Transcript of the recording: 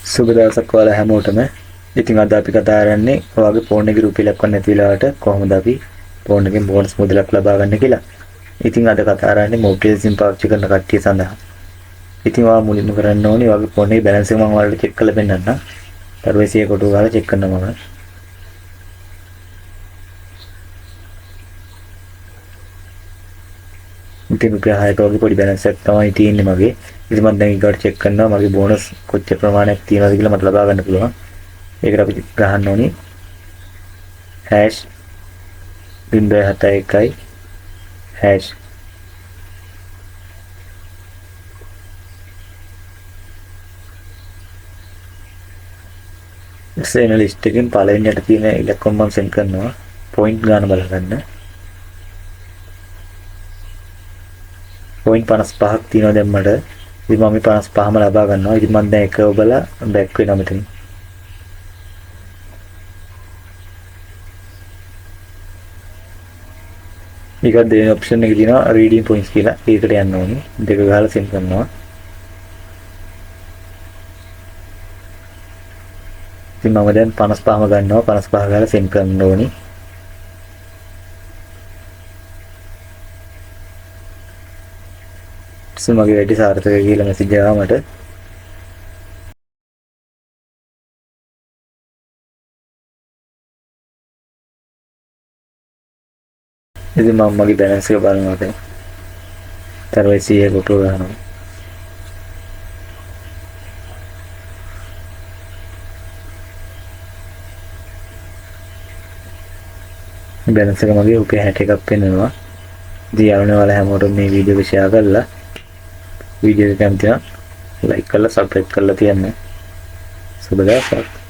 සුබ දවසක් ඔයාලා හැමෝටම. ඉතින් අද අපි කතා කරන්නේ ඔයාගේ ෆෝන් එකේ රුපියල් ලක්වන්න නැති වෙලාවට කොහොමද අපි ෆෝන් එකෙන් බෝනස් මුදලක් ලබා ගන්න කියලා. ඉතින් අද කතා කරන්නේ මොබයිල් සිම් පාවිච්චි කරන කට්ටිය සඳහා. ඉතින් ඔයා මුලින්ම කරන්න ඕනේ ඔයාගේ ෆෝන් එකේ බැලන්ස් එක මම ඔයාලට චෙක් කරලා පෙන්නන්නම්. ඊට කොට ඔයාලා චෙක් කරනවා මම. ඉතින් රුපියල් 6ක වගේ පොඩි බැලන්ස් එකක් තමයි තියෙන්නේ මගේ. ඉතින් මම දැන් ඊගොඩ චෙක් කරනවා මගේ බෝනස් කොච්චර ප්‍රමාණයක් තියෙනවද කියලා මට ලබා ගන්න පුළුවන්. ඒකට අපි ගහන්න ඕනේ #071 # සේන ලිස්ට් එකෙන් පළවෙනියට තියෙන ඉලක්කම මම සෙන්ඩ් කරනවා. පොයින්ට් ගන්න බලන්න. පොයින්ට් 55ක් තියෙනවා දැන් මට. ඉතින් මම මේ 55ම ලබා ගන්නවා. ඉතින් මම දැන් එක ඔබලා බෑක් වෙනවා මෙතන. ඊගොඩ දෙන ඔප්ෂන් එකේ තියෙනවා රීඩින් පොයින්ට්ස් කියලා. ඒකට යන්න ඕනේ. දෙක ගහලා සෙන්ඩ් කරනවා. ඉතින් මම දැන් 55ම ගන්නවා. 55 ගාලා සෙන්ඩ් කරන්න ඕනේ. මගේ වැඩි සාර්ථක කියලා මෙසේජ් ආවා මට. ඉතින් මම මගේ බැලන්ස් එක බලනවා දැන්. තරවයි 100 කොට ගන්නවා. බැලන්ස් එක මගේ රුපියල් 61ක් වෙනවා. ඉතින් යාළුවනේ ඔයාලා හැමෝටම මේ වීඩියෝ එක ෂෙයා කරලා वीडियो कॅमेरा लाइक कर सब्सक्राइब कर लेती है। सुबह